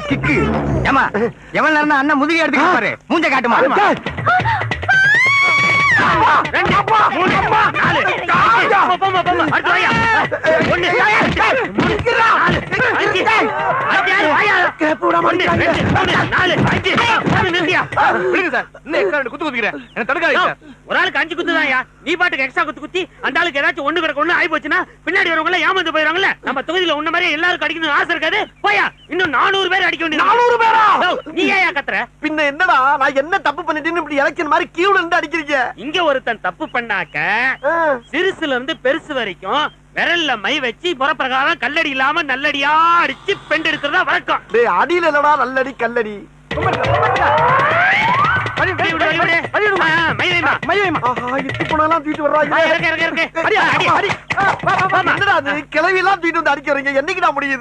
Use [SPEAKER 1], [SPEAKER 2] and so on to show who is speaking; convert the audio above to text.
[SPEAKER 1] Kick ஏமா எவன் நேரம் அண்ணன் முதுகி எடுத்து பாரு மூஞ்ச காட்டுமா
[SPEAKER 2] ஒரு ஆளுக்கு 5 குத்துதாயா நீ பாட்டுக்கு எக்ஸ்ட்ரா குத்தி அந்த ஆளுக்கு ஏதாச்சும் ஒண்ணு கிடக்கு ஒண்ணு ஆயி போச்சுன்னா பின்னாடி வரவங்க ஏமாந்து போயிருவாங்கல்ல. நம்ம தொகுதியில உன்ன மாதிரி எல்லாருக்கும் அடிக்கணும் ஆசை இருக்காது. போயா இன்னும் 400 பேர் அடிக்க வேண்டியது.
[SPEAKER 3] 400 பேரா?
[SPEAKER 2] நீ ஏன் கத்துற?
[SPEAKER 3] பின்ன என்னடா நான் என்ன தப்பு பண்ணிட்டேன்னு இப்படி எலெக்ஷன் மாதிரி கியூல இருந்து அடிக்கிறீங்க?
[SPEAKER 2] இங்க ஒருத்தன் தப்பு பண்ணாக்க சிறுசுல இருந்து பெருசு வரைக்கும் விரல்ல மை வச்சு முறப்பிரகாரம் கல்லடி இல்லாம நல்லடியா அடிச்சு பெண் எடுக்கிறதா வழக்கம்.
[SPEAKER 3] டேய் அடியில இல்லடா நல்லடி கல்லடி. கிளவி எல்லாம் தூக்கிட்டு வந்து அடிக்கிறீங்க. என்னைக்கு நான் முடியுது?